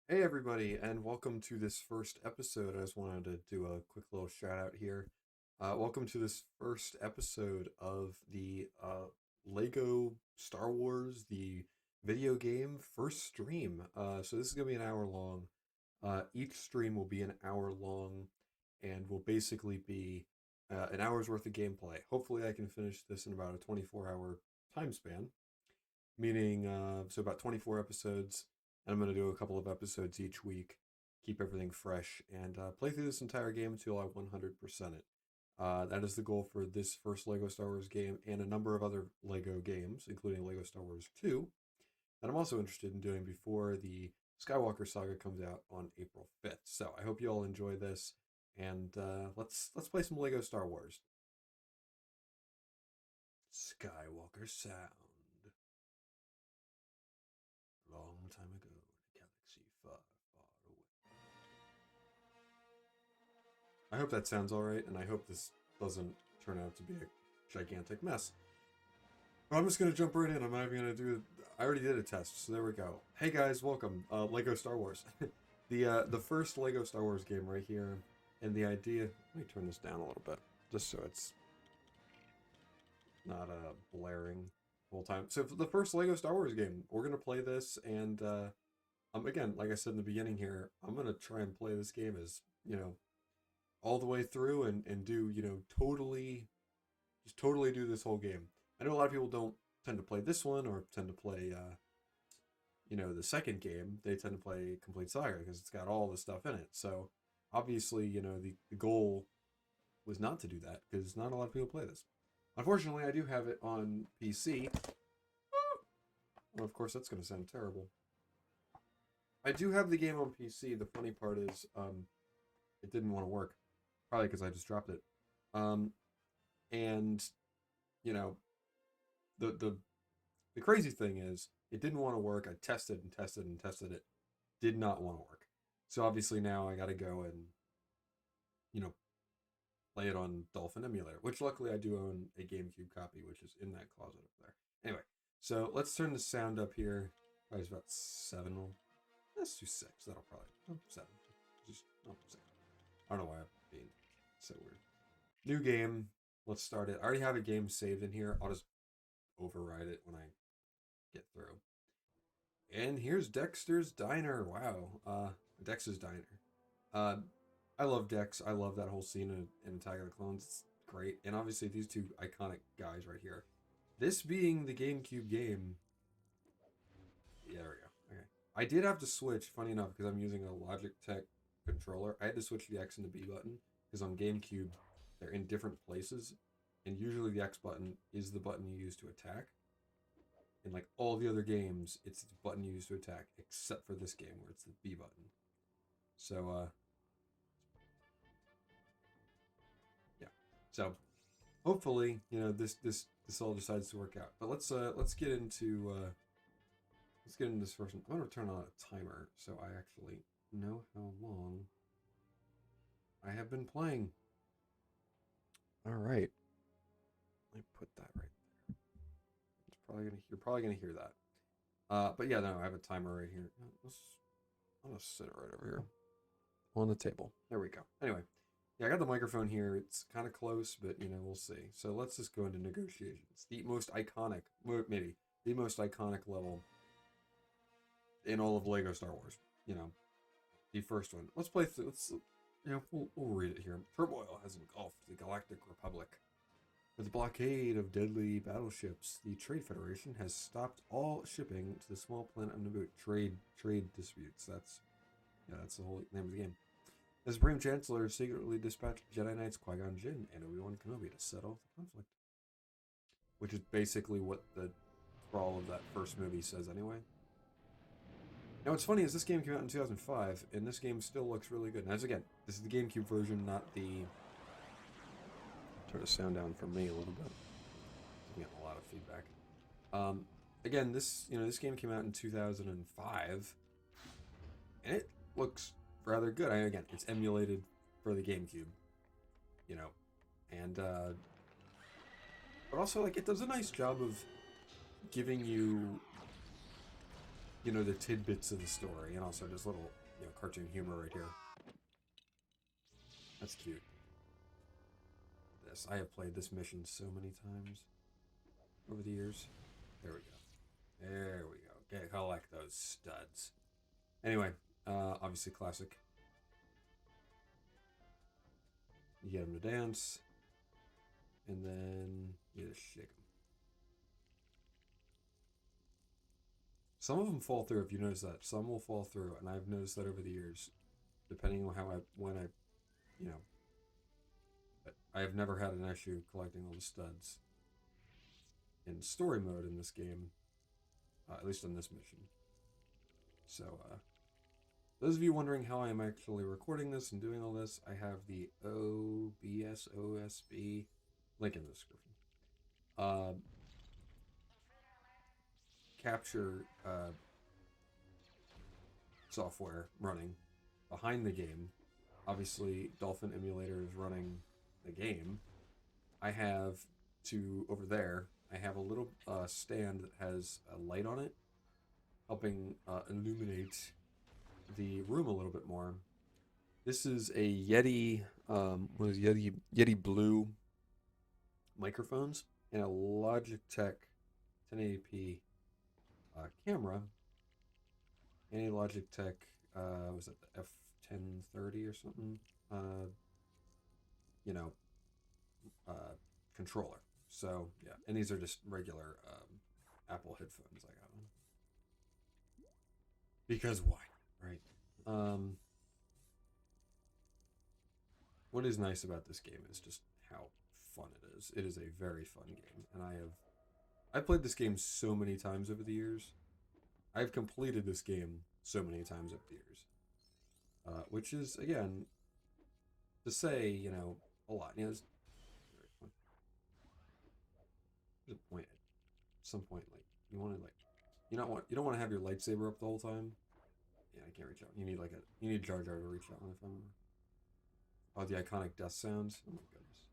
Hey everybody, and welcome to this first episode. I just wanted to do a quick little shout out here. Welcome to this first episode of the Lego Star Wars, the video game first stream. So this is gonna be an hour long. Each stream will be an hour long, and will basically be an hour's worth of gameplay. Hopefully, I can finish this in about a 24-hour time span, meaning so about 24 episodes. And I'm going to do a couple of episodes each week, keep everything fresh, and play through this entire game until I 100% it. That is the goal for this first Lego Star Wars game and a number of other Lego games, including Lego Star Wars 2, that I'm also interested in doing before the Skywalker Saga comes out on April 5th. So I hope you all enjoy this, and let's play some Lego Star Wars. Skywalker sound. Long time ago in a galaxy far, far away. I hope that sounds alright, and I hope this doesn't turn out to be a gigantic mess. But I'm just going to jump right in. I'm not even going to do... I already did a test, so there we go. Hey guys, welcome. Lego Star Wars. The first Lego Star Wars game right here. And the idea... Let me turn this down a little bit, just so it's not blaring the whole time. So for the first Lego Star Wars game, we're going to play this, and again, like I said in the beginning here, I'm going to try and play this game as, all the way through and do, just totally do this whole game. I know a lot of people don't tend to play this one or tend to play, the second game. They tend to play Complete Saga because it's got all the stuff in it. So obviously, the goal was not to do that because not a lot of people play this. Unfortunately, I do have it on PC. Well, of course, that's going to sound terrible. I do have the game on PC. The funny part is, it didn't want to work. Probably because I just dropped it. And the crazy thing is, it didn't want to work. I tested and tested and tested it. Did not want to work. So obviously now I got to go and play it on Dolphin Emulator, which luckily I do own a GameCube copy, which is in that closet up there. Anyway, so let's turn the sound up here. Probably about 7. Let's do 6. That'll probably 7. Just 6. I don't know why I'm being so weird. New game. Let's start it. I already have a game saved in here. I'll just override it when I get through. And here's Dexter's Diner. Wow. Dex's Diner. Uh, I love Dex. I love that whole scene in Attack of the Clones. It's great. And obviously these two iconic guys right here. This being the GameCube game. Yeah, there we go. Okay. I did have to switch, funny enough, because I'm using a Logitech controller. I had to switch the X and the B button because on GameCube they're in different places, and usually the X button is the button you use to attack. In like all the other games, it's the button you use to attack, except for this game where it's the B button. So yeah. So hopefully, this all decides to work out. But let's get into this first one. I'm gonna turn on a timer so I actually know how long I have been playing. All right. Let me put that right there. You're probably gonna hear that. But yeah, no, I have a timer right here. I'm gonna sit it right over here on the table. There we go. Anyway, yeah, I got the microphone here. It's kind of close, but we'll see. So let's just go into negotiations. The most iconic, maybe the most iconic level in all of Lego Star Wars. The first one. Let's play through. We'll read it here. Turmoil has engulfed the Galactic Republic. With the blockade of deadly battleships, the Trade Federation has stopped all shipping to the small planet of Naboo. Trade disputes. That's the whole name of the game. The Supreme Chancellor secretly dispatched Jedi Knights Qui-Gon Jinn and Obi-Wan Kenobi to settle the conflict. Which is basically what the crawl of that first movie says anyway. Now what's funny is this game came out in 2005, and this game still looks really good. Now again, this is the GameCube version, not the... Turn the sound down for me a little bit. I'm getting a lot of feedback. Again, this game came out in 2005, and it looks rather good. Again, it's emulated for the GameCube, and but also like it does a nice job of giving you you know, the tidbits of the story, and also just little, you know, cartoon humor right here. That's cute. This, I have played this mission so many times over the years. There we go. There we go. Okay, collect those studs. Anyway, obviously classic. You get them to dance, and then you just shake them. Some of them fall through, if you notice that. Some will fall through, and I've noticed that over the years, depending on when I, you know, I have never had an issue collecting all the studs in story mode in this game, at least on this mission. So, those of you wondering how I'm actually recording this and doing all this, I have the OBS OSB link in the description. Capture software running behind the game. Obviously, Dolphin Emulator is running the game. I have over there, I have a little stand that has a light on it, helping illuminate the room a little bit more. This is a Yeti, one of the Yeti Blue microphones and a Logitech 1080p camera, and a Logitech, was it the F1030 or something? You know, controller. So yeah, and these are just regular Apple headphones I got them. Because why, right? What is nice about this game is just how fun it is. It is a very fun game, and I've played this game so many times over the years. I've completed this game so many times over the years, which is, again, to say, you know, a lot. You know, there's a point. At some point, like you want to you don't want to have your lightsaber up the whole time. Yeah, I can't reach out. You need Jar Jar to reach out on if I'm. Oh, the iconic death sounds. Oh my goodness.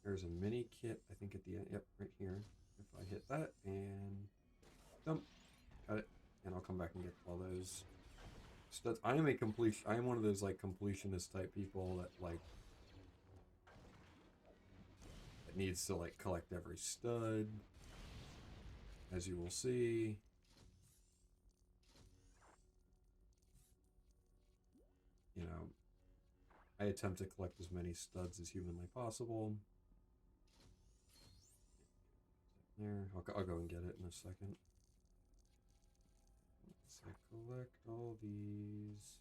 There's a mini kit, I think, at the end. Yep, right here. If I hit that and dump, got it, and I'll come back and get all those studs. I am one of those like completionist type people that needs to like collect every stud, as you will see. You know, I attempt to collect as many studs as humanly possible. There, I'll go and get it in a second. Let's collect all these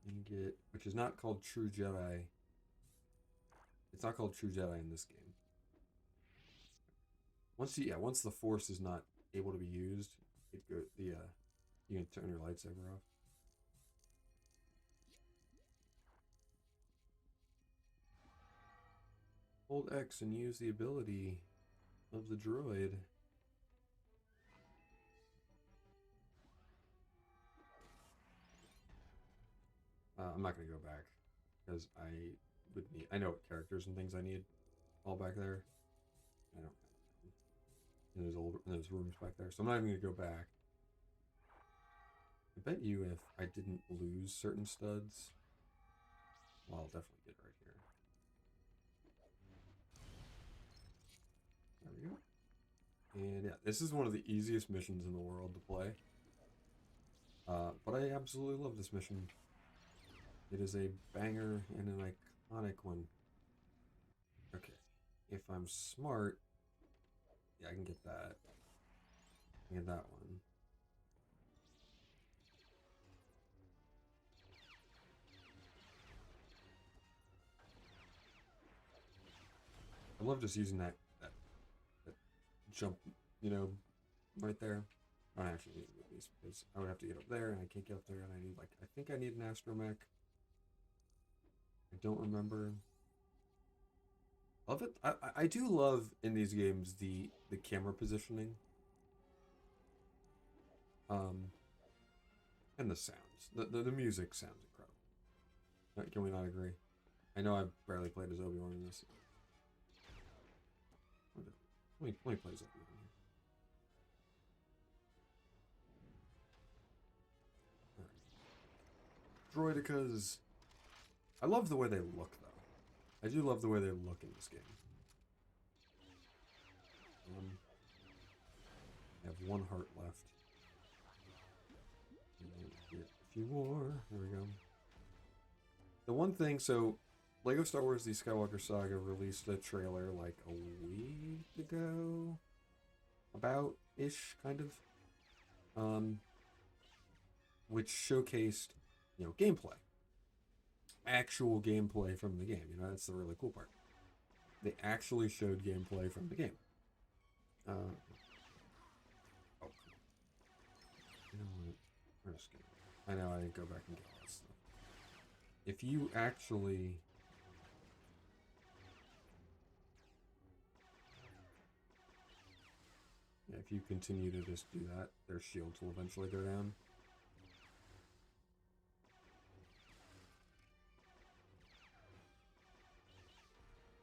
and get, which is not called True Jedi. It's not called True Jedi in this game. Once the Force is not able to be used, you can turn your lightsaber off. Hold X and use the ability of the droid. I'm not going to go back because I know what characters and things I need all back there. I don't in those rooms back there, so I'm not even going to go back. I bet you if I didn't lose certain studs, well, I'll definitely get it right here. There we go. And yeah, this is one of the easiest missions in the world to play. But I absolutely love this mission. It is a banger and an iconic one. Okay, if I'm smart, yeah, I can get that. I can get that one. I love just using that jump, you know, right there. I don't actually need to move these because I would have to get up there, and I can't get up there, and I need, like, I think I need an astromech. I don't remember. Love it. I do love in these games the camera positioning. And the sounds. The music sounds incredible. Can we not agree? I know I've barely played as Obi-Wan in this. Let me play as Obi-Wan here. droidicas. I love the way they look, though. I do love the way they look in this game. I have one heart left. Get a few more. There we go. The one thing, so Lego Star Wars: The Skywalker Saga released a trailer like a week ago, about-ish, kind of, which showcased, you know, gameplay, actual gameplay from the game. You know, that's the really cool part. They actually showed gameplay from the game. Oh, you know what? We're just gonna, I know I didn't go back and get all this stuff. If you actually... Yeah, if you continue to just do that, their shields will eventually go down.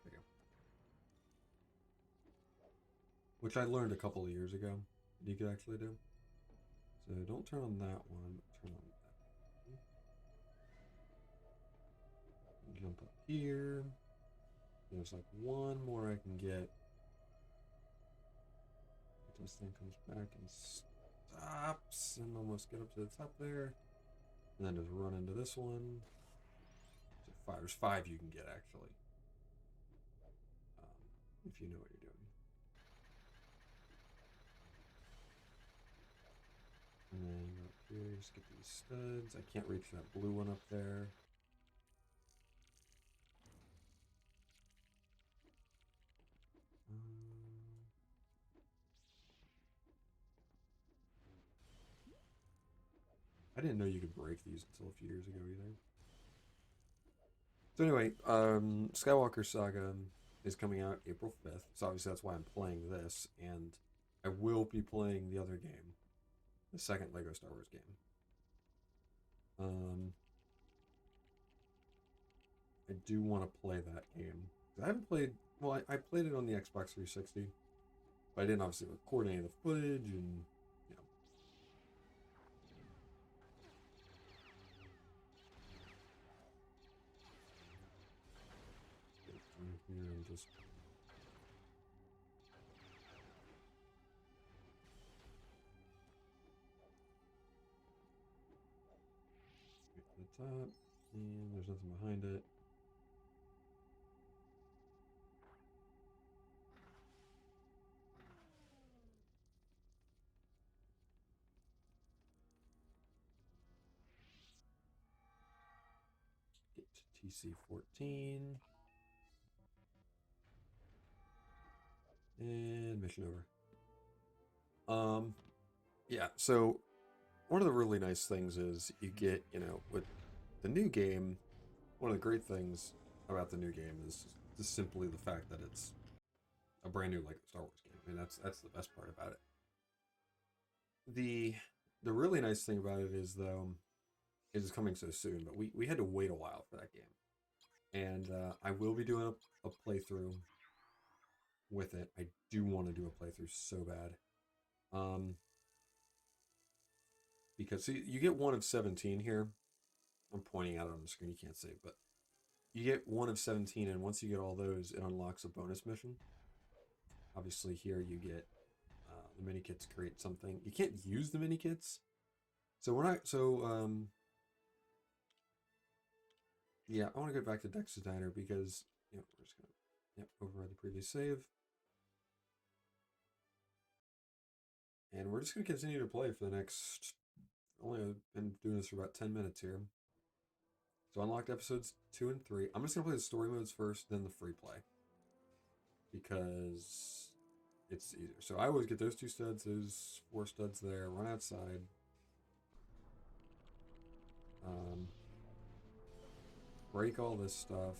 There you go. Which I learned a couple of years ago you could actually do. So don't turn on that one, turn on that one. Jump up here. There's like one more I can get. This thing comes back and stops and almost get up to the top there. And then just run into this one. So there's five you can get actually. If you know what you're doing. And then go up here, just get these studs. I can't reach that blue one up there. I didn't know you could break these until a few years ago either. So anyway, Skywalker Saga is coming out April 5th. So obviously that's why I'm playing this. And I will be playing the other game. The second Lego Star Wars game. I do want to play that game. I haven't played... Well, I played it on the Xbox 360. But I didn't obviously record any of the footage and... Here and just get to the top, and there's nothing behind it. Get to TC-14. And mission over. Yeah, so one of the really nice things is you get, you know, with the new game, one of the great things about the new game is just simply the fact that it's a brand new Lego Star Wars game. I mean, that's the best part about it. The really nice thing about it is, though, it's coming so soon, but we had to wait a while for that game. And I will be doing a playthrough with it. I do want to do a playthrough so bad. Because see, you get 1 of 17 here. I'm pointing out on the screen, you can't see it, but you get 1 of 17, and once you get all those, it unlocks a bonus mission. Obviously here you get the mini kits create something. You can't use the mini kits. So we're not, yeah, I want to go back to Dex Designer because, you know, we're just going to, override the previous save. And we're just going to continue to play for the next, only been doing this for about 10 minutes here. So unlocked episodes 2 and 3. I'm just going to play the story modes first, then the free play. Because it's easier. So I always get those 2 studs, those 4 studs there, run outside. Break all this stuff,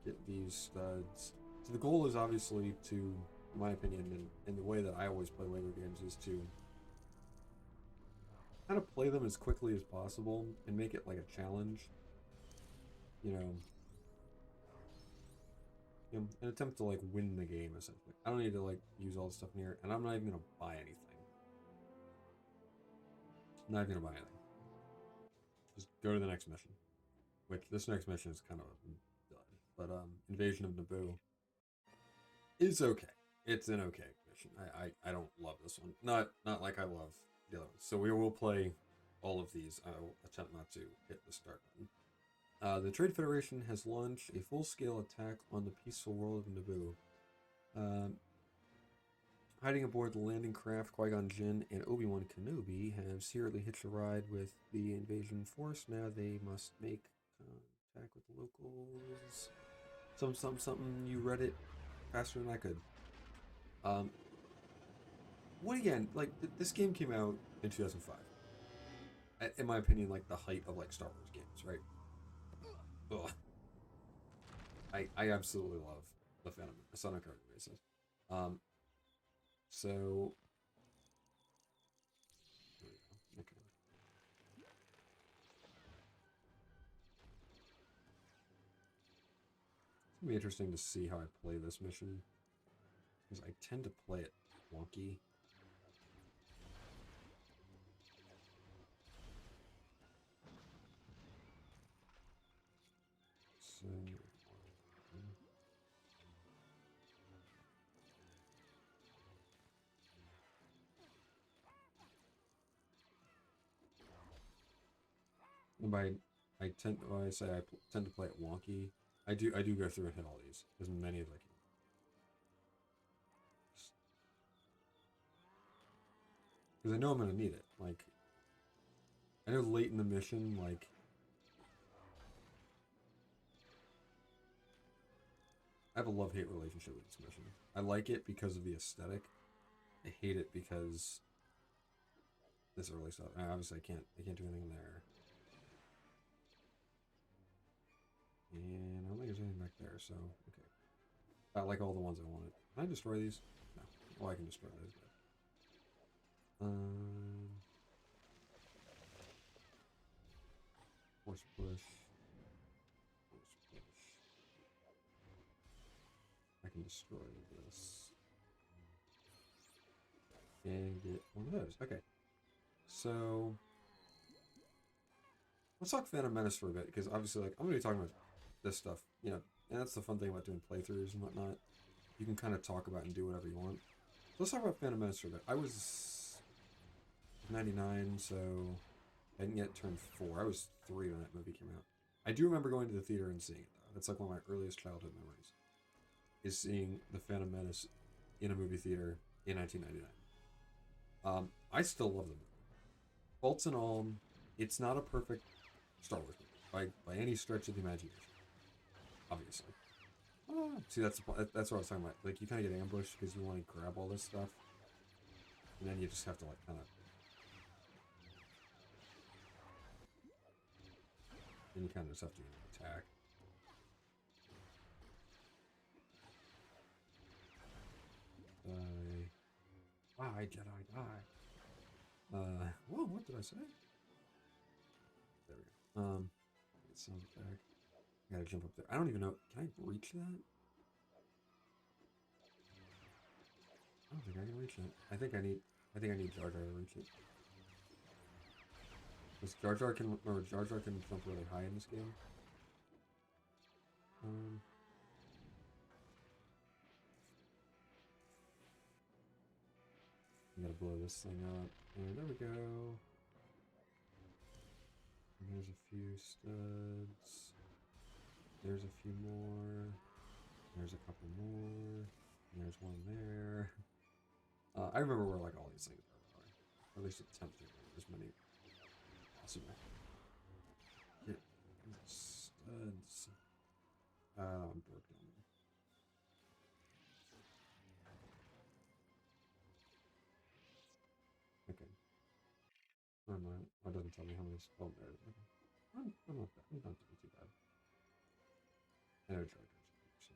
get these studs. So the goal is obviously to, in my opinion, and the way that I always play Lego games is to kind of play them as quickly as possible and make it like a challenge. You know, an attempt to like win the game essentially. I don't need to like use all the stuff in here, and I'm not even gonna buy anything. I'm not even gonna buy anything. Just go to the next mission. Which this next mission is kind of dud. But Invasion of Naboo is okay. It's an okay mission. I don't love this one. Not like I love the other ones. So we will play all of these. I will attempt not to hit the start button. The Trade Federation has launched a full-scale attack on the peaceful world of Naboo. Hiding aboard the landing craft, Qui-Gon Jinn and Obi-Wan Kenobi have secretly hitched a ride with the invasion force. Now they must make contact with the locals. Something. You read it faster than I could. What again? Like this game came out in 2005. In my opinion, like the height of like Star Wars games, right? Ugh. I absolutely love the Phantom Sonic Card races. So there we go. Okay. It's gonna be interesting to see how I play this mission, because I tend to play it wonky. So by I tend when I say I tend to play it wonky, I do go through and hit all these, as many as I can. Because I know I'm gonna need it. Like I know late in the mission, like I have a love-hate relationship with this mission. I like it because of the aesthetic. I hate it because this early stuff. Obviously, I can't do anything there. And I don't think there's anything back there, so okay. I like all the ones I wanted. Can I destroy these? No. Well, I can destroy those. But... Force push. Force push. I can destroy this. And get one of those. Okay. So let's talk Phantom Menace for a bit, because obviously, like, I'm gonna be talking about this stuff, you know, and that's the fun thing about doing playthroughs and whatnot. You can kind of talk about and do whatever you want. So let's talk about Phantom Menace for a bit. I was 99, so I didn't yet turn 4. I was 3 when that movie came out. I do remember going to the theater and seeing it, though. That's like one of my earliest childhood memories, is seeing the Phantom Menace in a movie theater in 1999. I still love the movie. Faults and all, it's not a perfect Star Wars movie by any stretch of the imagination. Obviously. See, that's what I was talking about. Like, you kind of get ambushed because you want to grab all this stuff, and then you just have to, like, kind of... Then you kind of just have to attack. Die, Jedi, die. Whoa, what did I say? There we go. Get some back. I gotta jump up there. I don't even know. Can I reach that? I don't think I can reach it. I think I need Jar Jar to reach it. Because Jar Jar can jump really high in this game. I'm gonna blow this thing up. And there we go. And there's a few studs. There's a few more. There's a couple more. And there's one there. I remember where like all these things are, or at least attempt to as many possible. Get studs. I'm broke down there. Okay. Never mind. Oh, it doesn't tell me how many. Oh, there it is. Okay. I'm not bad. I'm not doing too bad. I know Jar Jar's so.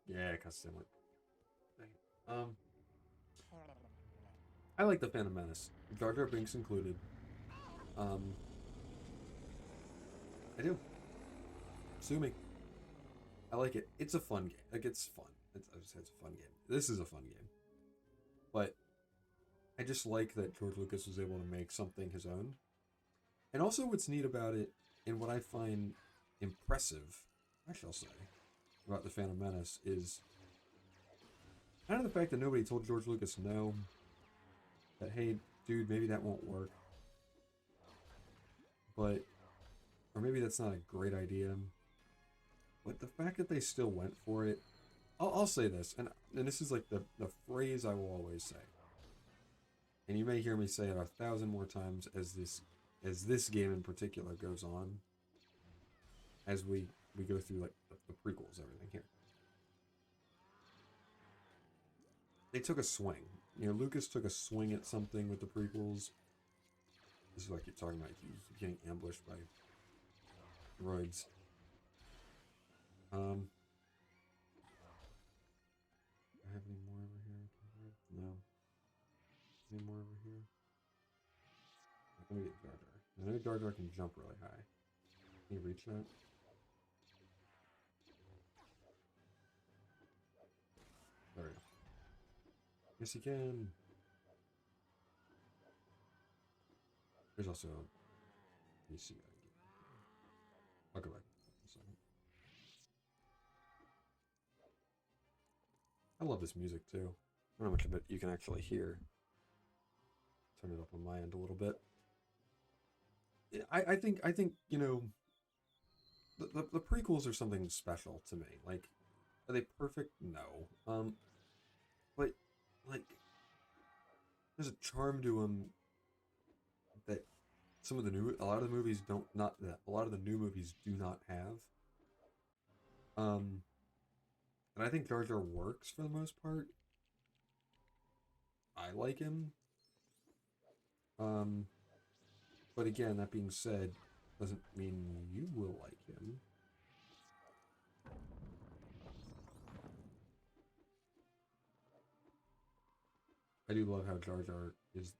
Yeah, custom like. I like the Phantom Menace. Jar Jar Binks included. I do. Sue me. I like it. It's a fun game. Like, it's fun. I just said it's a fun game. This is a fun game. But I just like that George Lucas was able to make something his own. And also what's neat about it, and what I find impressive, I shall say, about the Phantom Menace is kind of the fact that nobody told George Lucas no. That, hey, dude, maybe that won't work. But, or maybe that's not a great idea. But the fact that they still went for it, I'll say this, and this is like the phrase I will always say. And you may hear me say it 1,000 more times as this game in particular goes on. As we go through like the prequels, everything here. They took a swing. You know, Lucas took a swing at something with the prequels. This is what I keep talking about. He was getting ambushed by droids. Do I have any more over here? No. Any more over here? Let me get Jar Jar. I know Jar Jar can jump really high. Can you reach that? There we go. Yes, he can. There's also a PC. I'll go back in a second. I love this music too. I don't know how much of it you can actually hear. Turn it up on my end a little bit. I think you know the prequels are something special to me. Like, are they perfect? No. But like, there's a charm to them that a lot of the movies don't not that a lot of the new movies do not have. And I think Jar Jar works for the most part. I like him. But again, that being said, doesn't mean you will like him. I do love how Jar Jar is.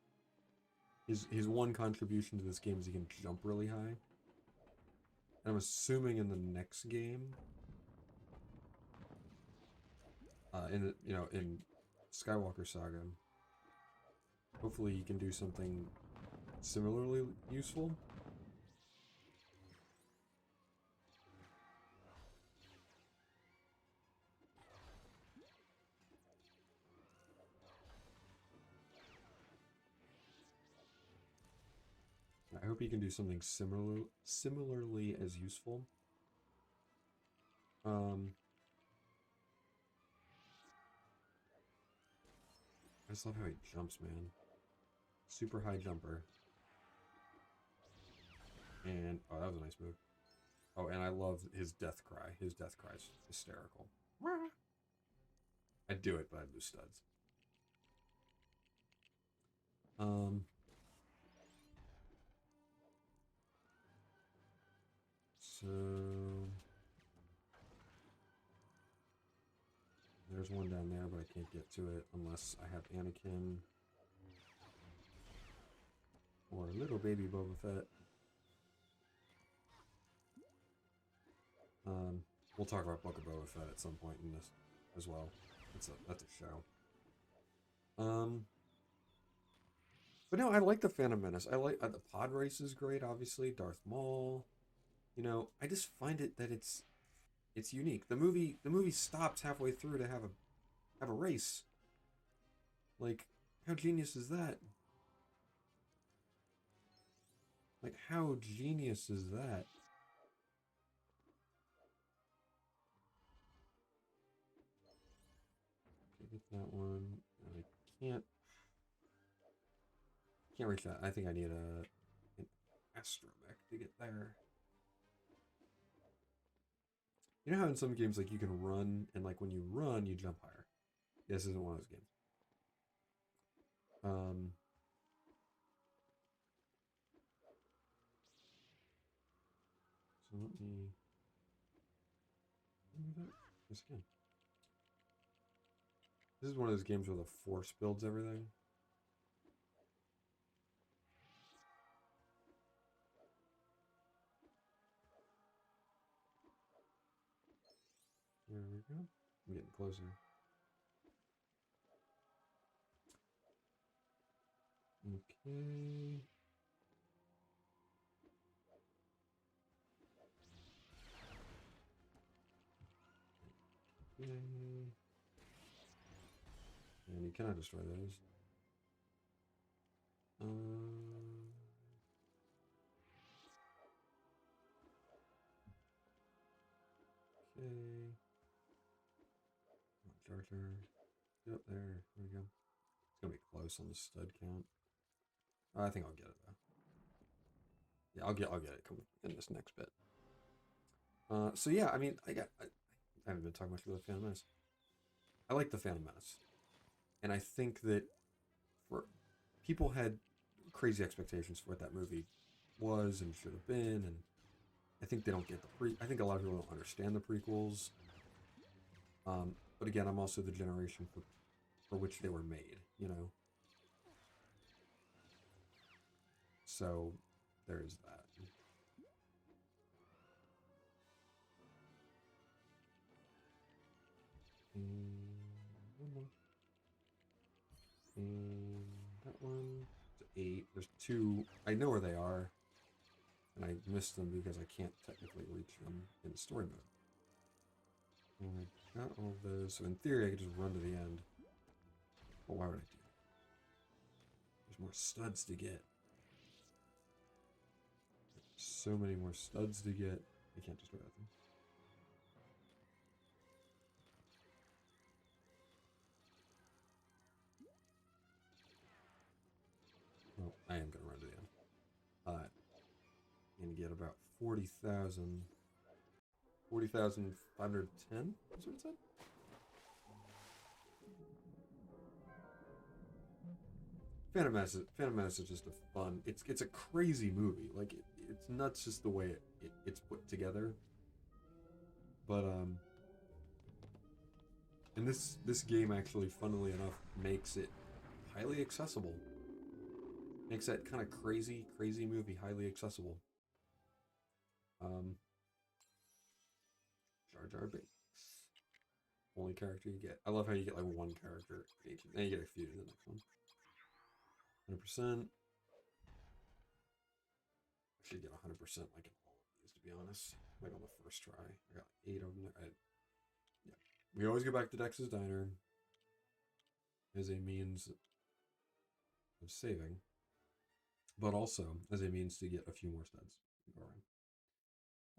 His one contribution to this game is he can jump really high. And I'm assuming in the next game, in Skywalker Saga, hopefully he can do something similarly useful. I hope he can do something similarly as useful. I just love how he jumps, man. Super high jumper. And, oh, that was a nice move. Oh, and I love his death cry. His death cry is hysterical. I'd do it, but I'd lose studs. So there's one down there, but I can't get to it unless I have Anakin or little baby Boba Fett. We'll talk about Book of Boba Fett at some point in this as well. That's a show. But no, I like the Phantom Menace. I like the pod race is great. Obviously, Darth Maul. You know, I just find it that it's unique. The movie stops halfway through to have a race. Like, how genius is that? Like, how genius is that? Get that one. I can't reach that. I think I need an astromech to get there. You know how in some games like you can run and like when you run you jump higher. This isn't one of those games. So let me do that. Yes, again. This is one of those games where the force builds everything. There we go. I'm getting closer. Okay. you cannot destroy those. Okay. Jar Jar. Get up there. There we go. It's gonna be close on the stud count. I think I'll get it though. Yeah, I'll get it coming in this next bit. So yeah, I mean, I haven't been talking much about the Phantom Menace. I like the Phantom Menace, and I think that for people had crazy expectations for what that movie was and should have been, and I think they don't get the I think a lot of people don't understand the prequels. But again, I'm also the generation for which they were made, you know. So there's that. And one more. And that one. It's 8. There's 2. I know where they are. And I missed them because I can't technically reach them in the story mode. And I got all of those. So in theory, I could just run to the end. But why would I do that? There's more studs to get. So many more studs to get. I can't destroy that thing. Well, I am going to run to the end. I'm going to get about 40,000. 40,510? That's what it said? Phantom Menace is just a fun. It's a crazy movie. Like it's nuts just the way it's put together. But and this game actually, funnily enough, makes it highly accessible. Makes that kind of crazy movie highly accessible. Jar Jar Binks. Only character you get. I love how you get like one character each, and you get a few in the next one. 100%. I should get 100% like in all of these, to be honest. Like on the first try. I got 8 of them. Yeah. We always go back to Dex's Diner as a means of saving, but also as a means to get a few more studs. Go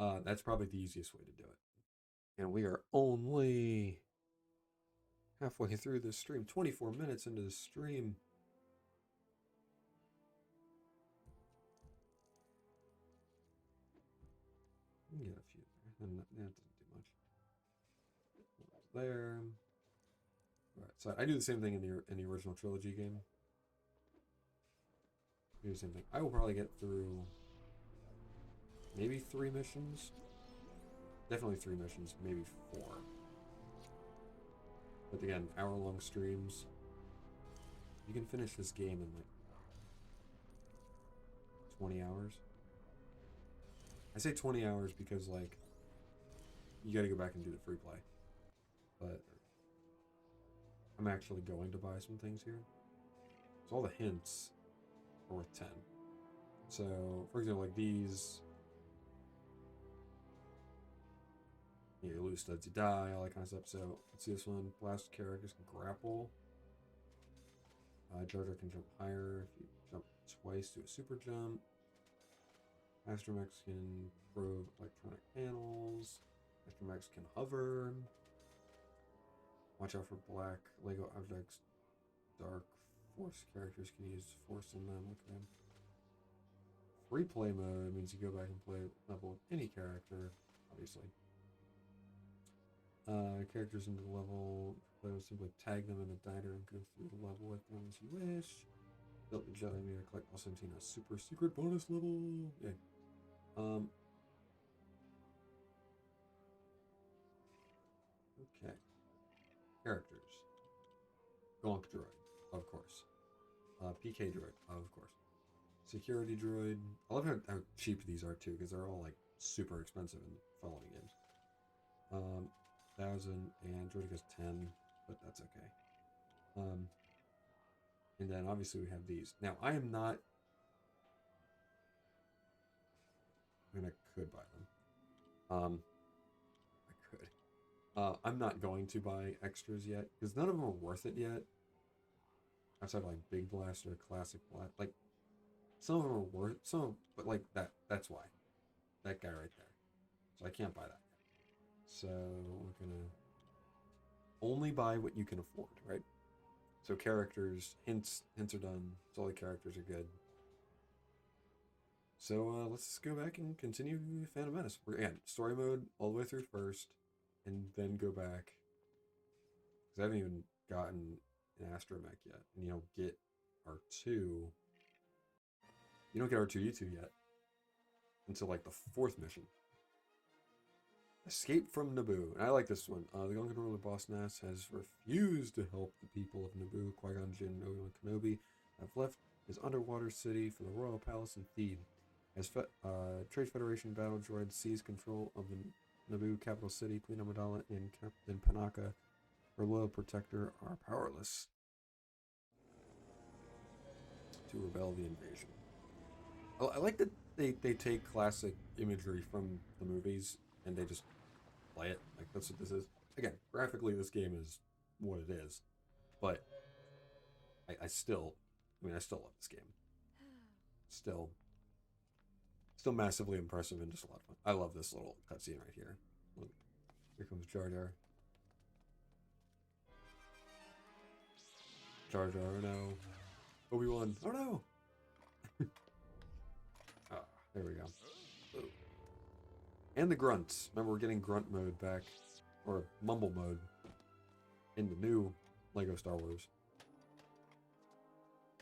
around. That's probably the easiest way to do it. And we are only halfway through this stream. 24 minutes into the stream. You can get a few there. And that doesn't do much. There. Alright, so I do the same thing in the original trilogy game. Do the same thing. I will probably get through maybe 3 missions. Definitely 3 missions, maybe 4. But again, hour-long streams. You can finish this game in like 20 hours. I say 20 hours because like you gotta go back and do the free play. But I'm actually going to buy some things here. So all the hints are worth 10. So, for example, like these, you lose studs, you die, all that kind of stuff. So, let's see this one. Blast characters can grapple. Jar Jar can jump higher if you jump twice to a super jump. Astromechs can probe electronic panels. Astromechs can hover. Watch out for black Lego objects. Dark Force characters can use force in them. Okay. Free play mode means you go back and play level with any character, obviously. Characters into the level, players simply tag them in the diner and go through the level with them as you wish. Built the jelly meter, collect also obtain a super secret bonus level. Yeah. Okay. Characters. Gonk droid, of course. PK droid, of course. Security droid. I love how cheap these are too, because they're all like super expensive in following games. 1,000 and droid goes 10, but that's okay. And then obviously we have these. Now I am not. I mean, I could buy them. I could. I'm not going to buy extras yet because none of them are worth it yet. outside of like Big Blaster, Classic Blast, like some of them are worth some, but like that's why that guy right there. So I can't buy that. So we're gonna only buy what you can afford, right? So characters, hints are done. So all the characters are good. So let's just go back and continue Phantom Menace. We're again story mode all the way through first, and then go back. Because I haven't even gotten an astromech yet, and you don't get R2. You don't get R2D2 yet until like the 4th mission. Escape from Naboo. And I like this one. The uncontrollable boss Nass has refused to help the people of Naboo. Qui-Gon Jinn, Obi-Wan Kenobi have left his underwater city for the royal palace in Theed. As Trade Federation battle droids seize control of the Naboo capital city, Queen Amidala and Captain Panaka, her loyal protector, are powerless to repel the invasion. I like that they take classic imagery from the movies and they just play it. Like, that's what this is. Again, graphically, this game is what it is. But I still love this game. Still massively impressive and just a lot of fun. I love this little cutscene right here. Look, here comes Jar Jar. Jar Jar, oh no. Obi-Wan, oh no! There we go. Ooh. And the grunts. Remember, we're getting grunt mode back, or mumble mode, in the new Lego Star Wars.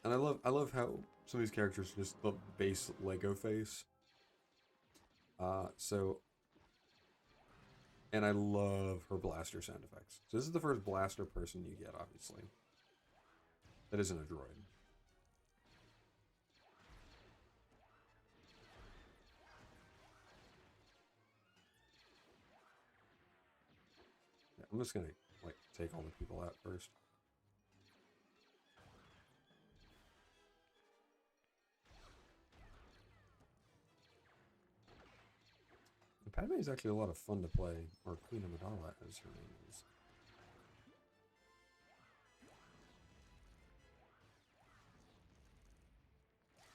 And I love how some of these characters just the base Lego face. And I love her blaster sound effects. So this is the first blaster person you get, obviously. That isn't a droid. Yeah, I'm just gonna like take all the people out first. Padme is actually a lot of fun to play, or Queen Amidala as her name is.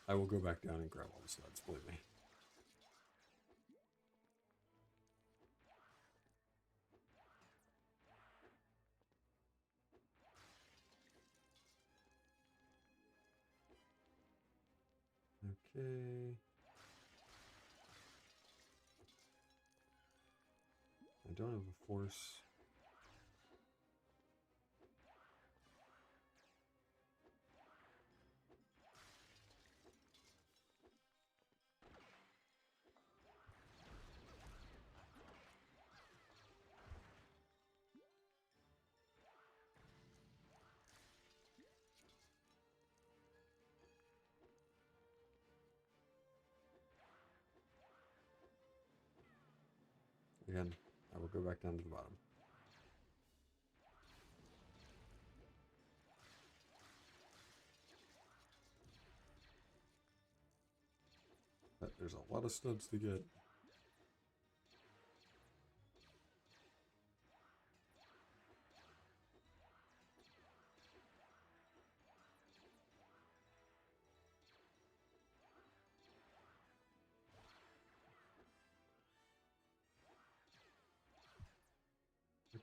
I will go back down and grab all the studs, believe me. Okay. I don't have a force. Again, I will go back down to the bottom. But there's a lot of studs to get.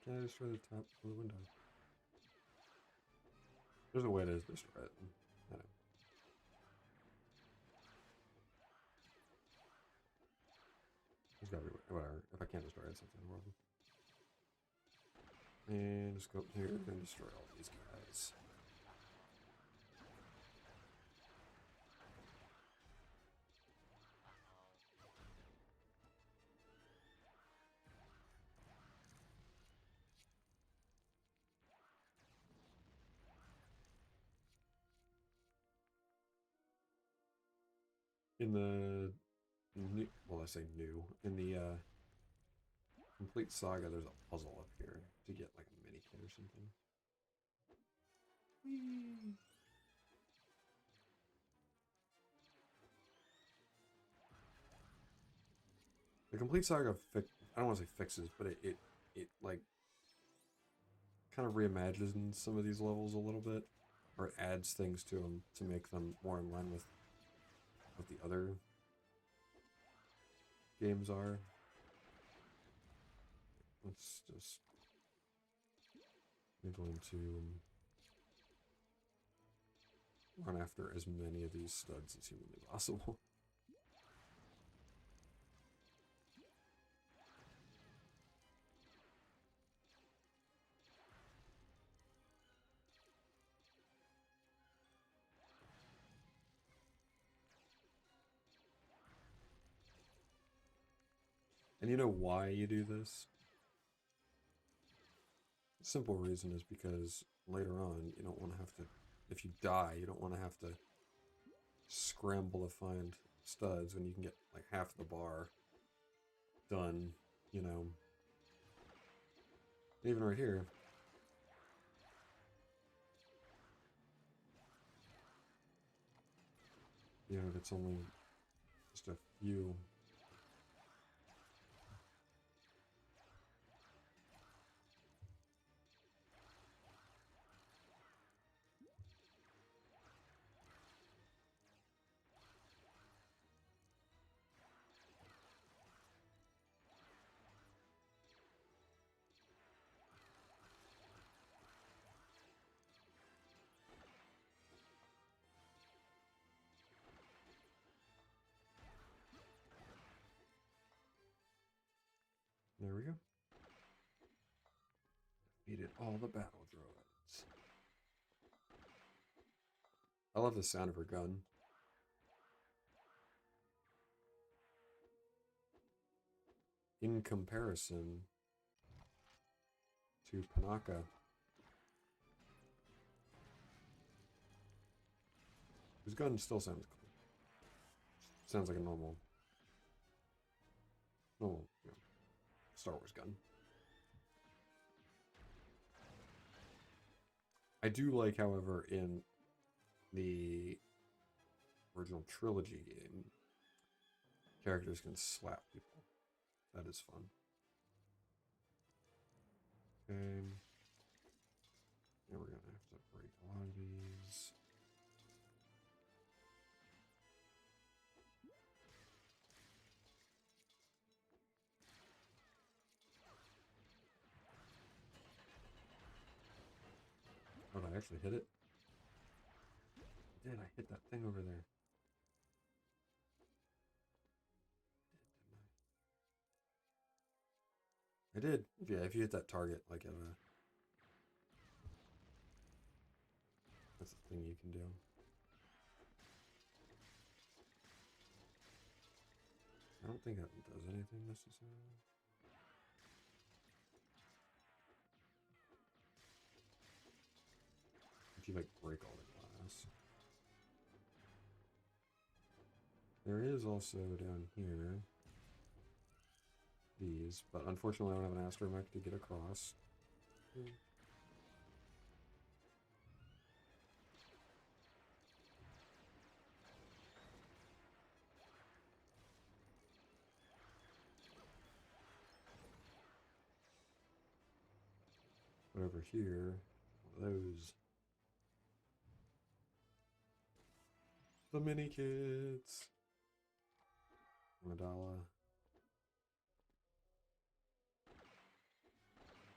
Can I destroy the top of the window? There's a way to destroy it. I know. There's gotta be whatever. If I can't destroy it, something wrong. And just go up here and destroy all these guys. In the new, well, I say new, in the complete saga, there's a puzzle up here to get like a mini kit or something. Whee! The complete saga, I don't want to say fixes, but it like kind of reimagines some of these levels a little bit. or it adds things to them to make them more in line with what the other games are. Let's just... I'm going to run after as many of these studs as humanly possible. And you know why you do this? The simple reason is because later on, you don't want to have to, if you die, you don't want to have to scramble to find studs when you can get like half the bar done, you know. Even right here. You know, if it's only just a few. There we go. Defeated all the battle droids. I love the sound of her gun. In comparison to Panaka, whose gun still sounds cool. Sounds like a normal, you know, Star Wars gun. I do like, however, in the original trilogy game, characters can slap people. That is fun. Okay. Now we're gonna have to break a lot of these. Oh, did I actually hit it? I did. I hit that thing over there. I did. Yeah, if you hit that target, like at a... That's the thing you can do. I don't think that does anything necessarily. If you, like, break all the glass. There is also down here these, but unfortunately I don't have an astromech to get across. But over here, one of those. The mini kits. Madala.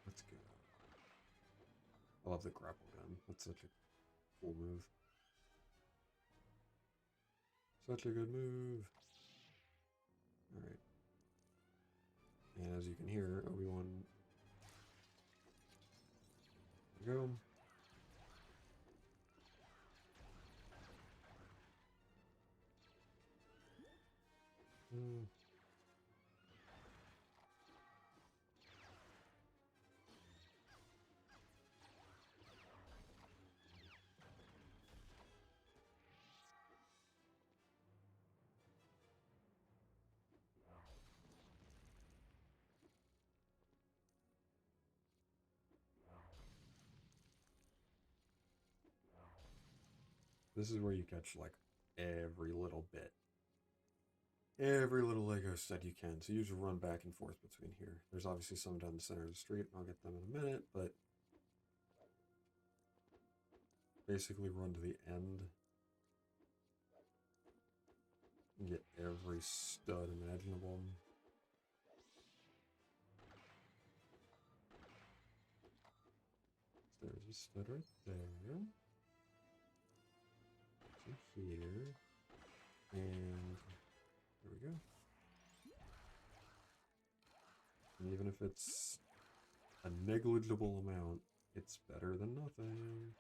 Let's go. I love the grapple gun. That's such a cool move. Such a good move. Alright. And as you can hear, Obi-Wan. There we go. This is where you catch like every little bit. Every little Lego set you can. So you just run back and forth between here. There's obviously some down the center of the street. I'll get them in a minute, but basically run to the end and get every stud imaginable. There's a stud right there. To here. And there we go. And even if it's a negligible amount, it's better than nothing.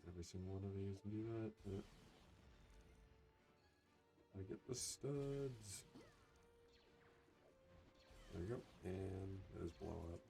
Every single one of these and do that. I get the studs. There we go. And those blow up.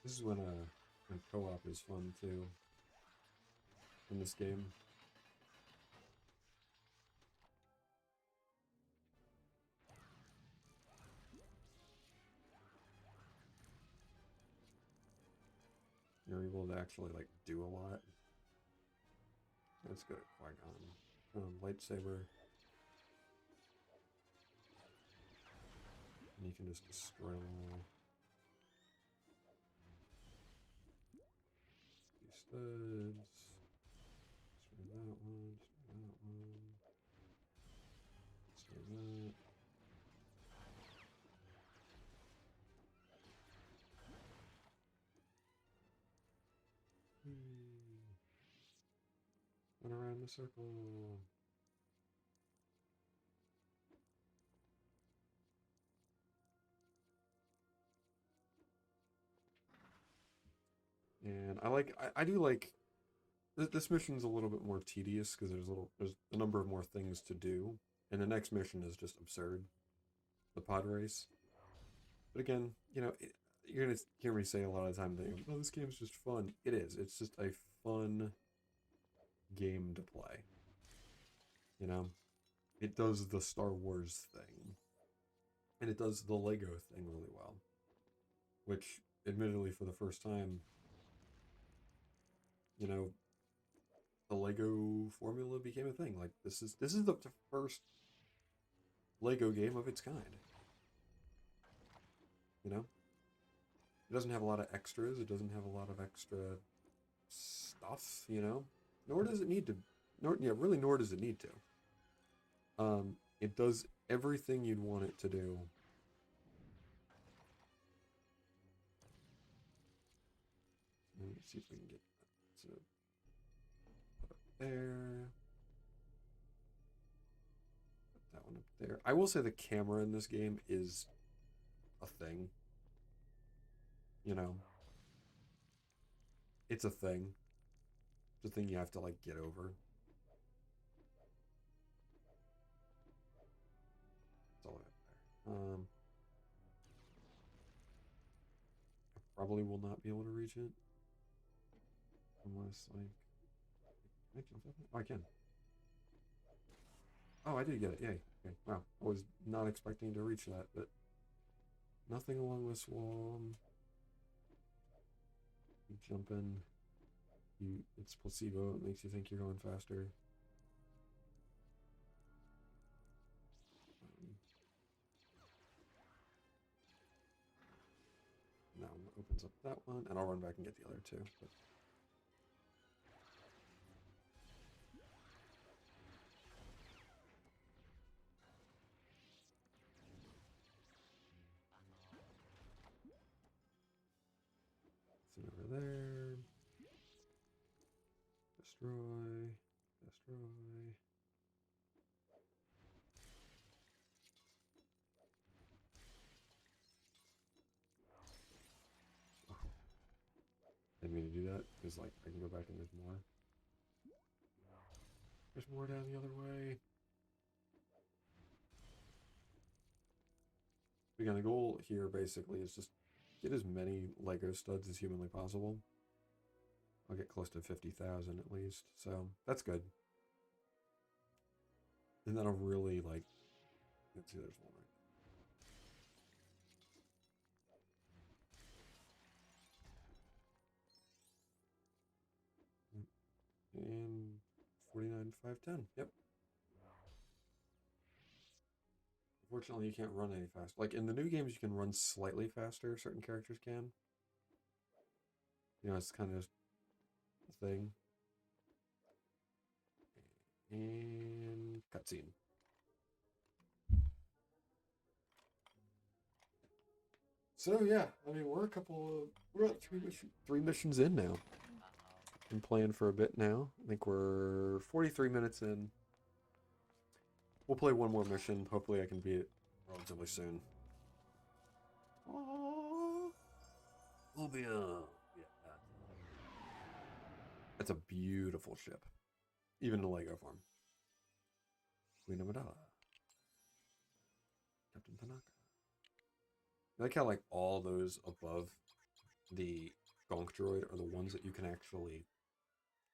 This is when co-op is fun too in this game. You're able to actually like do a lot. Let's go to Qui-Gon. Lightsaber. And you can just destroy them all. Studs. Destroy that one. Destroy that one. Destroy that. Run around the circle. And I do like this mission's a little bit more tedious because there's a number of more things to do, and the next mission is just absurd, the pod race. But again, you know, you're gonna hear me say a lot of the time, "Oh, this game's just fun." It is. It's just a fun game to play. You know, it does the Star Wars thing, and it does the Lego thing really well, which, admittedly, for the first time, you know, the Lego formula became a thing. Like this is the first Lego game of its kind. You know, it doesn't have a lot of extras. It doesn't have a lot of extra stuff. You know, nor does it need to. Nor does it need to. It does everything you'd want it to do. Let's see if we can get that. So, put up there. Put that one up there. I will say the camera in this game is a thing. You know, it's a thing. It's a thing you have to like get over. It's all up there. I probably will not be able to reach it unless like. Can I jump up it? Oh, I can. Oh, I did get it. Yay. Okay. Wow. I was not expecting to reach that, but nothing along this wall. You jump in. It's placebo. It makes you think you're going faster. Now it opens up that one, and I'll run back and get the other two. But there. Destroy. Destroy. Oh. Didn't mean to do that, because like I can go back and there's more. There's more down the other way. Again, the goal here basically is just get as many Lego studs as humanly possible. I'll get close to 50,000 at least, so that's good. And that'll really like, let's see, there's one right. And 49,510. Yep. Unfortunately, you can't run any faster. Like in the new games, you can run slightly faster. Certain characters can. You know, it's kind of just a thing. And cutscene. So yeah, I mean, we're about three missions in now. Been playing for a bit now. I think we're 43 minutes in. We'll play one more mission. Hopefully I can beat it relatively soon. Oh, we'll be yeah. That's a beautiful ship. Even in Lego form. Queen Amidala. Captain Tanaka. I like how like all those above the Gonk droid are the ones that you can actually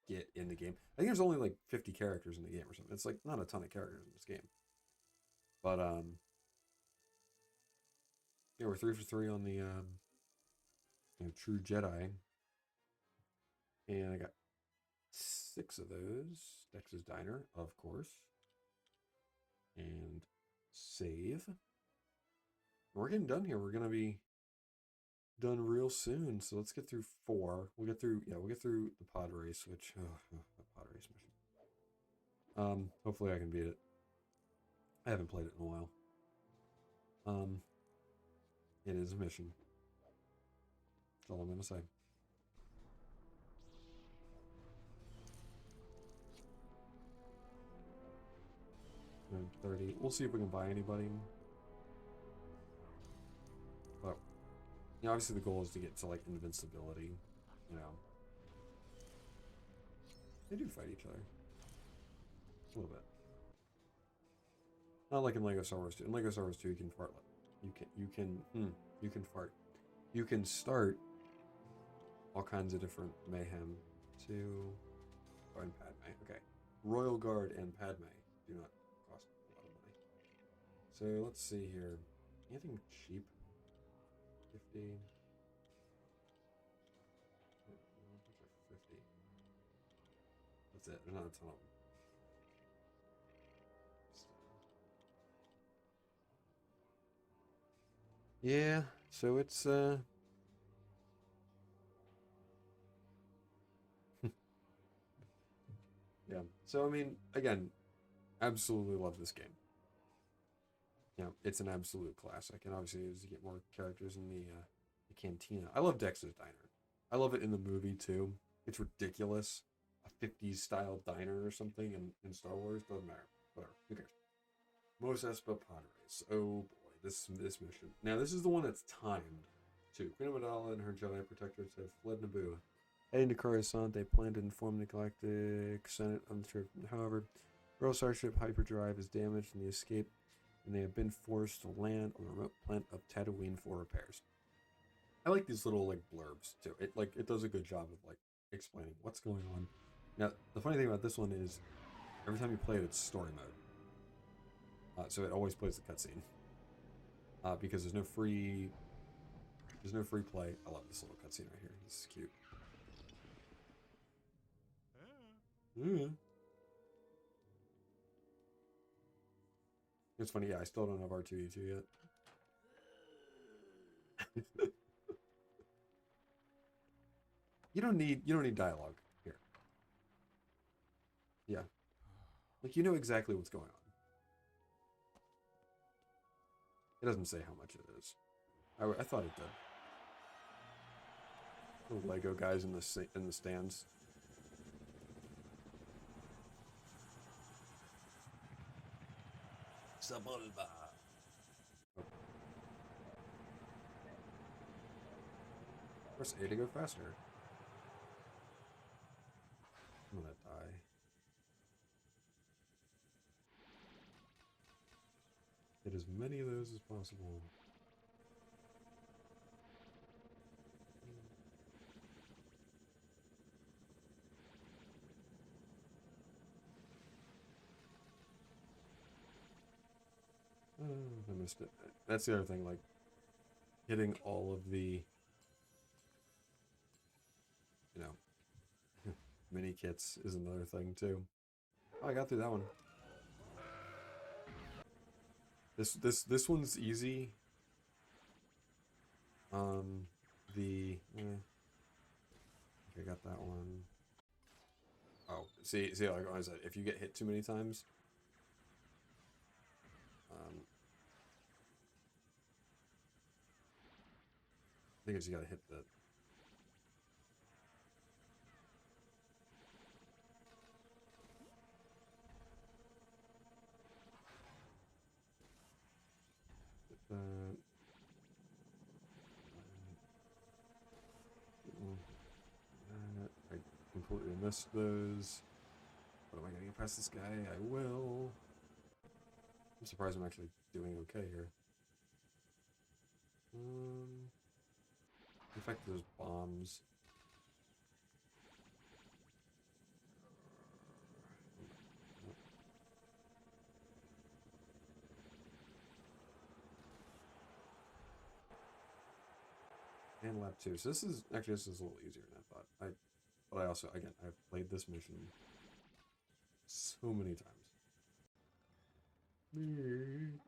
get in the game. I think there's only like 50 characters in the game or something. It's like not a ton of characters in this game. But yeah, we're 3 for 3 on the True Jedi. And I got 6 of those. Dex's Diner, of course. And save. We're getting done here. We're gonna be done real soon. So let's get through 4. We'll get through the pod race, which the pod race mission. Hopefully I can beat it. I haven't played it in a while. It is a mission. That's all I'm gonna say. 30. We'll see if we can buy anybody. But you know, obviously the goal is to get to like invincibility. You know, they do fight each other a little bit. Not like in Lego Star Wars 2. In Lego Star Wars 2, you can fart. You can fart. You can start all kinds of different mayhem to. Oh, and Padme. Okay, Royal Guard and Padme do not cost a lot of money. So let's see here. Anything cheap? 50. 50. That's it. There's not a ton of them. Yeah, so it's yeah. So I mean, again, absolutely love this game. You know, it's an absolute classic, and obviously as you get more characters in the cantina. I love Dex's Diner. I love it in the movie too. It's ridiculous. A 50s style diner or something in Star Wars. Doesn't matter. Whatever. Who cares? Mos Espa Pod Race. Oh boy, this mission. Now this is the one that's timed too. Queen Amidala and her Jedi protectors have fled Naboo. Heading to Coruscant, they plan to inform the Galactic Senate on the trip. However, Royal Starship Hyperdrive is damaged in the escape, and they have been forced to land on the remote planet of Tatooine for repairs. I like these little like blurbs too. It does a good job of like explaining what's going on. Now the funny thing about this one is every time you play it, it's story mode. So it always plays the cutscene. Because there's no free play. I love this little cutscene right here. This is cute. It's funny, yeah, I still don't have R2D2 yet. You don't need dialogue here. Yeah. Like you know exactly what's going on. It doesn't say how much it is. I thought it did. The Lego guys in the stands. Sabulba. Oh. Press A to go faster. I'm gonna die. Get as many of those as possible. I missed it. That's the other thing, like, hitting all of the, you know, mini kits is another thing, too. Oh, I got through that one. This one's easy. Okay, I got that one. Oh, see, like I said, if you get hit too many times, I think it's you gotta hit the. I completely missed those. What am I gonna get past this guy? I will. I'm surprised I'm actually doing okay here. In fact, those bombs. And lap 2. So this is a little easier than I thought. But I also, again, I've played this mission so many times. Boom.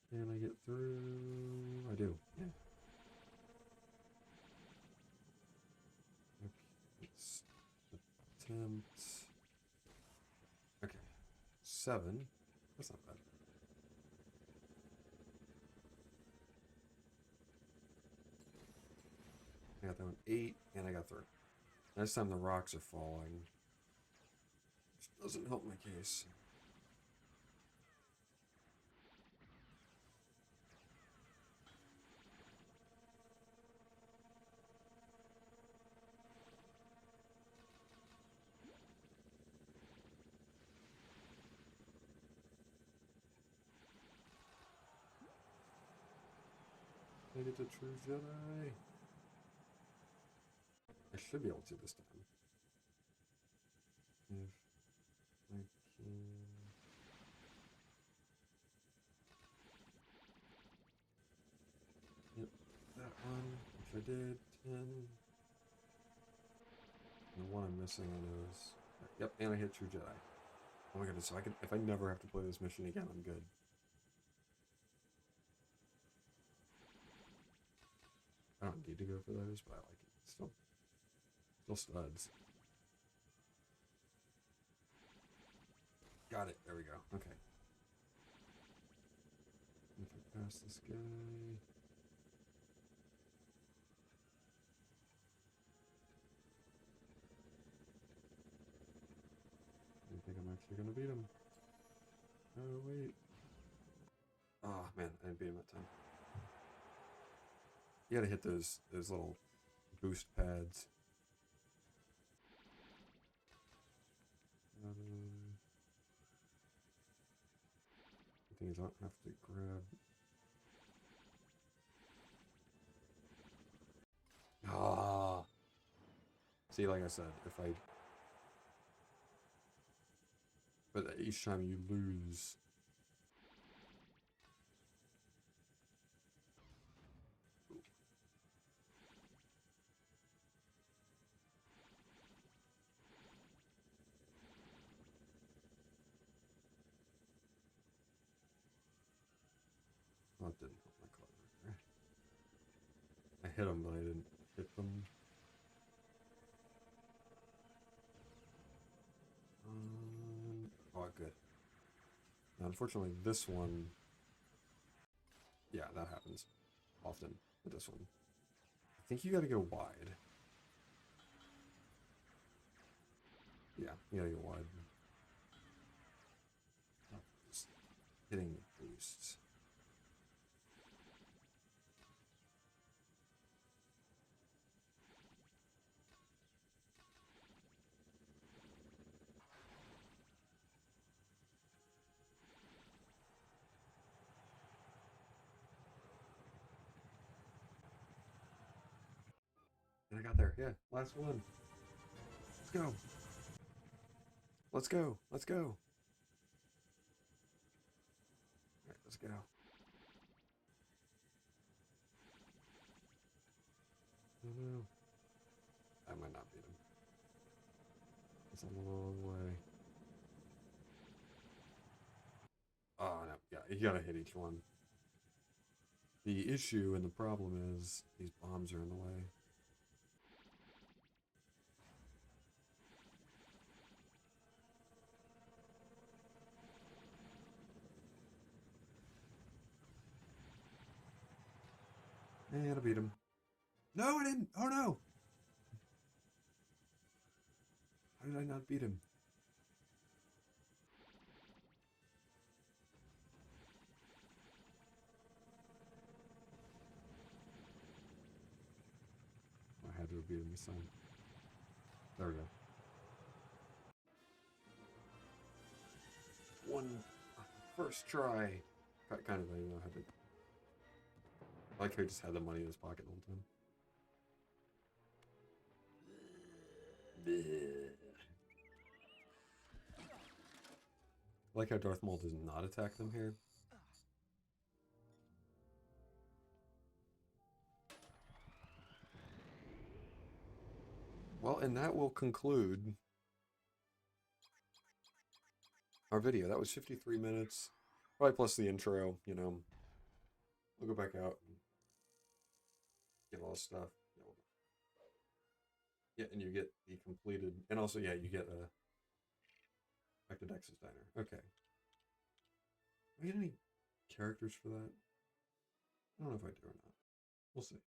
Can I get through? I do. Yeah. Okay. Let's attempt. Okay. 7. That's not bad. I got that one 8, and I got 3. This time the rocks are falling, which doesn't help my case. Made it to True Jedi. I should be able to this time. If I can. Yep, that one, which I did. 10. And the one I'm missing on those. Yep, and I hit True Jedi. Oh my goodness, so if I never have to play this mission again, I'm good. I don't need to go for those, but I like it. Still studs. Got it. There we go. Okay. If I pass this guy. I think I'm actually gonna beat him. Oh wait. Oh man, I didn't beat him that time. You gotta hit those little boost pads. Things I don't have to grab. Ah. See, like I said, but each time you lose. Oh, it didn't help my clever. I hit them, but I didn't hit them. Oh, good. Now, unfortunately, this one, yeah, that happens often with this one. I think you gotta go wide. Yeah, you gotta go wide. Oh, just hitting the boosts. And I got there. Yeah, last one. Let's go. Let's go. Let's go. All right, let's go. Oh no. I might not beat him. It's a long way. Oh no. Yeah, you gotta hit each one. The issue and the problem is these bombs are in the way. And I beat him. No, I didn't. Oh no. How did I not beat him? I had to have beat him this time. There we go. One first try. Kind of thing, you know, had to. I like how he just had the money in his pocket the whole time. I like how Darth Maul does not attack them here. Well, and that will conclude our video. That was 53 minutes. Probably plus the intro, you know. We'll go back out and get all this stuff. Yeah, and you get the completed, and also, yeah, you get back to Dex's Diner. Okay. Do I get any characters for that? I don't know if I do or not. We'll see.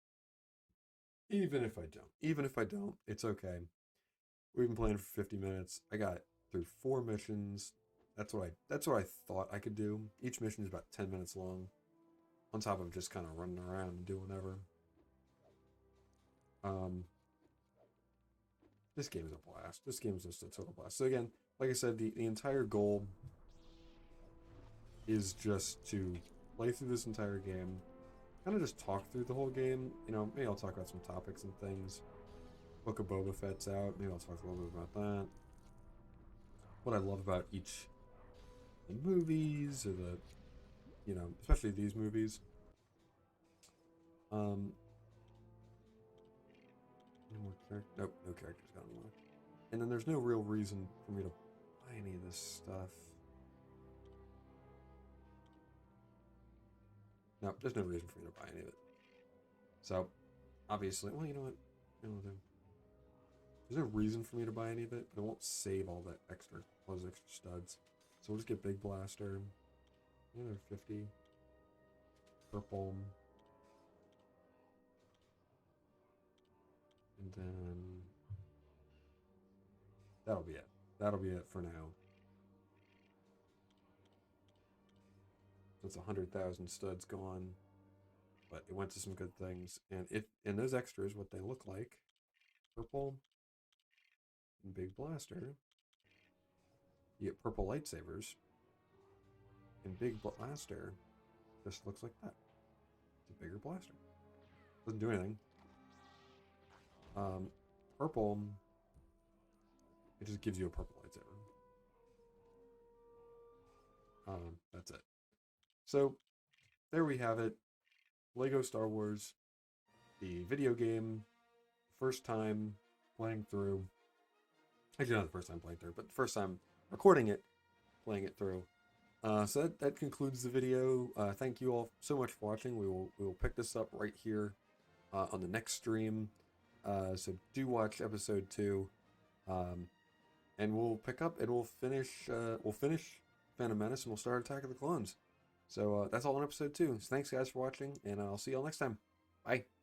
Even if I don't, it's okay. We've been playing for 50 minutes. I got through 4 missions. That's what I thought I could do. Each mission is about 10 minutes long. On top of just kind of running around and doing whatever. This game is a blast. This game is just a total blast. So again, like I said, the entire goal is just to play through this entire game. Kind of just talk through the whole game. You know, maybe I'll talk about some topics and things. Book of Boba Fett's out. Maybe I'll talk a little bit about that. What I love about each the movies or the, you know, especially these movies. No more characters. Nope, no characters got unlocked. And then there's no real reason for me to buy any of this stuff. Nope, there's no reason for me to buy any of it. So, obviously, well, you know what? There's no reason for me to buy any of it, but it won't save all that extra, all those extra studs. So we'll just get Big Blaster. Another 50. Purple. And then that'll be it. That'll be it for now. That's 100,000 studs gone, but it went to some good things. And those extras, what they look like, purple and Big Blaster. You get purple lightsabers, and Big Blaster just looks like that. It's a bigger blaster. Doesn't do anything. Purple, it just gives you a purple lightsaber. That's it. So, there we have it. Lego Star Wars, the video game, first time playing through. Actually, not the first time playing through, but the first time recording it, playing it through. So that concludes the video. Thank you all so much for watching. We will pick this up right here on the next stream. So do watch episode 2, and we'll pick up and we'll finish Phantom Menace, and we'll start Attack of the Clones. So that's all in episode 2. So thanks guys for watching, and I'll see y'all next time. Bye.